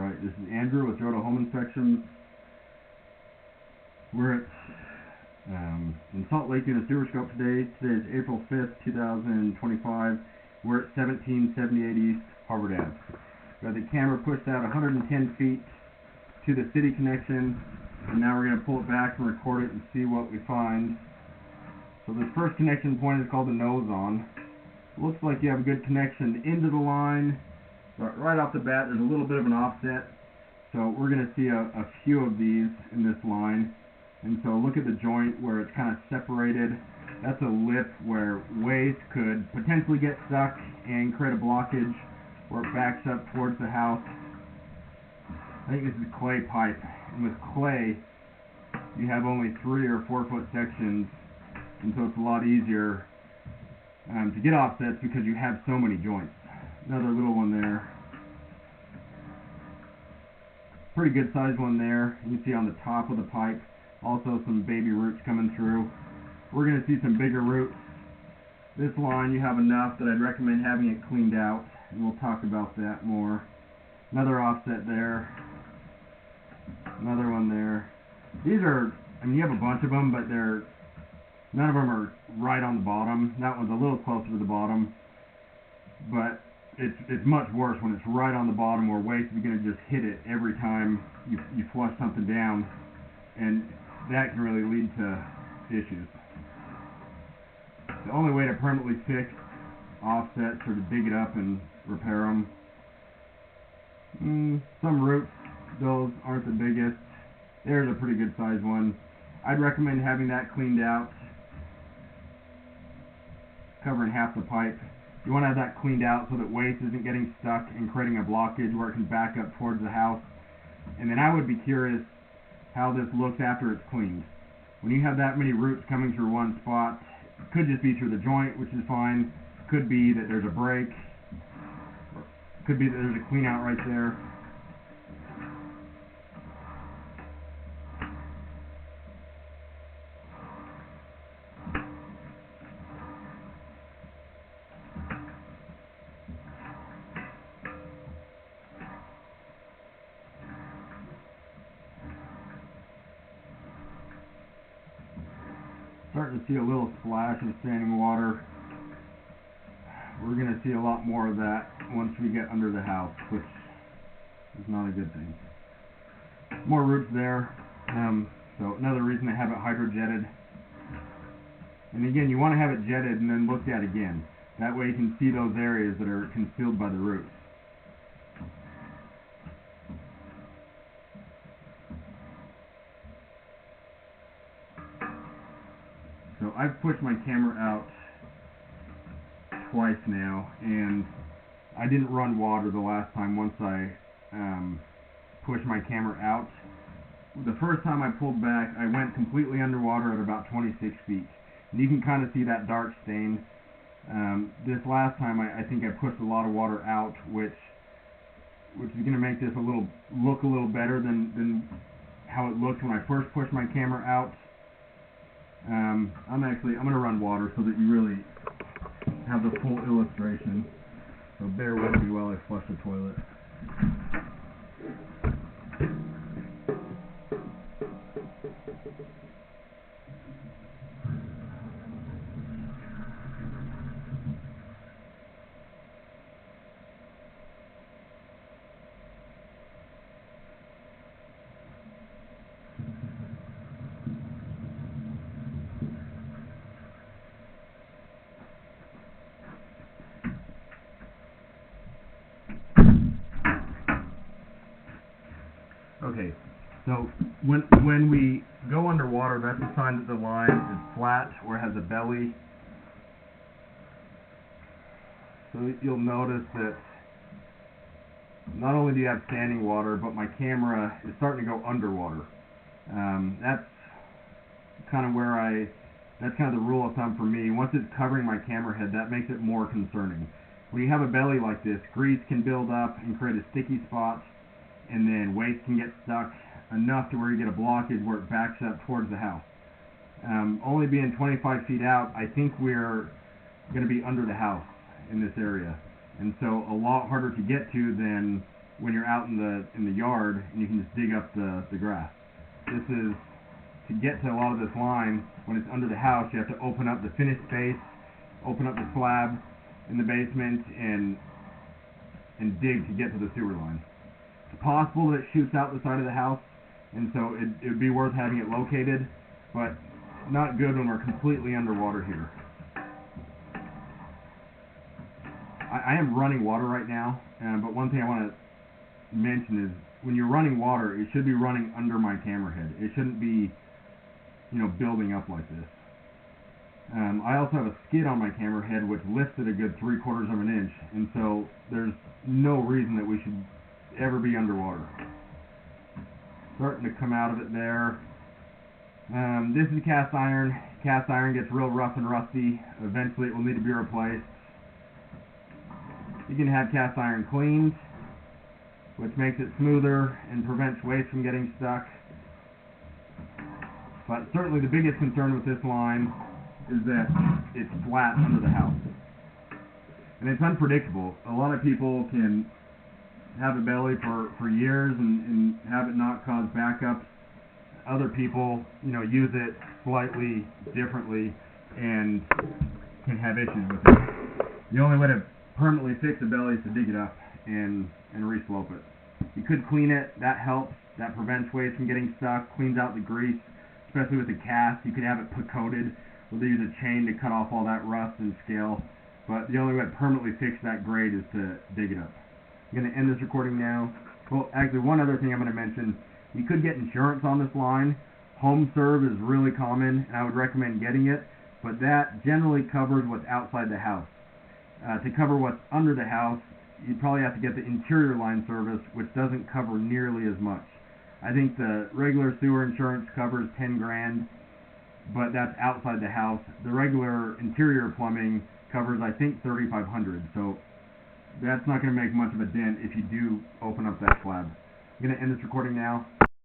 Alright, this is Andrew with Jodo Home Inspections. We're at in Salt Lake doing a sewer scope today. Today is April 5th, 2025. We're at 1778 East Harvard Ave. Got the camera pushed out 110 feet to the city connection, and now we're going to pull it back and record it and see what we find. So this first connection point is called the nose on. Looks like you have a good connection into the line. But right off the bat, there's a little bit of an offset. So we're going to see a few of these in this line. And so look at the joint where it's kind of separated. That's a lip where waste could potentially get stuck and create a blockage where it backs up towards the house. I think this is clay pipe. And with clay, you have only 3 or 4 foot sections. And so it's a lot easier to get offsets because you have so many joints. Another little one there. Pretty good sized one there. You can see on the top of the pipe also some baby roots coming through. We're going to see some bigger roots. This line you have enough that I'd recommend having it cleaned out, and we'll talk about that more. Another offset there. Another one there. These are, I mean, you have a bunch of them, but none of them are right on the bottom. That one's a little closer to the bottom, but it's much worse when it's right on the bottom where waste is going to just hit it every time you flush something down, and that can really lead to issues. The only way to permanently fix offsets are to dig it up and repair them. Some roots, those aren't the biggest. There's a pretty good sized one. I'd recommend having that cleaned out, covering half the pipe. You want to have that cleaned out so that waste isn't getting stuck and creating a blockage where it can back up towards the house. And then I would be curious how this looks after it's cleaned. When you have that many roots coming through one spot, it could just be through the joint, which is fine. Could be that there's a break. Could be that there's a clean out right there. Starting to see a little splash of standing water. We're going to see a lot more of that once we get under the house, which is not a good thing. More roots there. So another reason to have it hydro-jetted. And again, you want to have it jetted and then looked at again. That way you can see those areas that are concealed by the roots. So I've pushed my camera out twice now, and I didn't run water the last time once I pushed my camera out. The first time I pulled back, I went completely underwater at about 26 feet. And you can kind of see that dark stain. This last time I think I pushed a lot of water out, which is going to make this look a little better than how it looked when I first pushed my camera out. I'm going to run water so that you really have the full illustration. So bear with me while I flush the toilet. Okay, so when we go underwater, that's a sign that the line is flat or has a belly. So you'll notice that not only do you have standing water, but my camera is starting to go underwater. That's kind of the rule of thumb for me. Once it's covering my camera head, that makes it more concerning. When you have a belly like this, grease can build up and create a sticky spot, and then waste can get stuck enough to where you get a blockage where it backs up towards the house. Only being 25 feet out, I think we're going to be under the house in this area. And so a lot harder to get to than when you're out in the yard and you can just dig up the grass. This is to get to a lot of this line. When it's under the house, you have to open up the finished space, open up the slab in the basement, and dig to get to the sewer line. It's possible that it shoots out the side of the house, and so it would be worth having it located, but not good when we're completely underwater here. I am running water right now, but one thing I want to mention is when you're running water, it should be running under my camera head. It shouldn't be, building up like this. I also have a skid on my camera head which lifts it a good 3/4 of an inch, and so there's no reason that we should ever be underwater. Starting to come out of it there. This is cast iron. Cast iron gets real rough and rusty. Eventually it will need to be replaced. You can have cast iron cleaned, which makes it smoother and prevents waste from getting stuck. But certainly the biggest concern with this line is that it's flat under the house. And it's unpredictable. A lot of people can have a belly for years and have it not cause backups. Other people, use it slightly differently and can have issues with it. The only way to permanently fix a belly is to dig it up and re-slope it. You could clean it. That helps. That prevents waste from getting stuck, cleans out the grease, especially with the cast. You could have it put coated, where they use a chain to cut off all that rust and scale. But the only way to permanently fix that grade is to dig it up. I'm going to end this recording now. Well, actually, one other thing I'm going to mention. You could get insurance on this line. HomeServe is really common, and I would recommend getting it. But that generally covers what's outside the house. To cover what's under the house, you'd probably have to get the interior line service, which doesn't cover nearly as much. I think the regular sewer insurance covers $10 grand, but that's outside the house. The regular interior plumbing covers, I think, $3,500. So that's not going to make much of a dent if you do open up that slab. I'm going to end this recording now.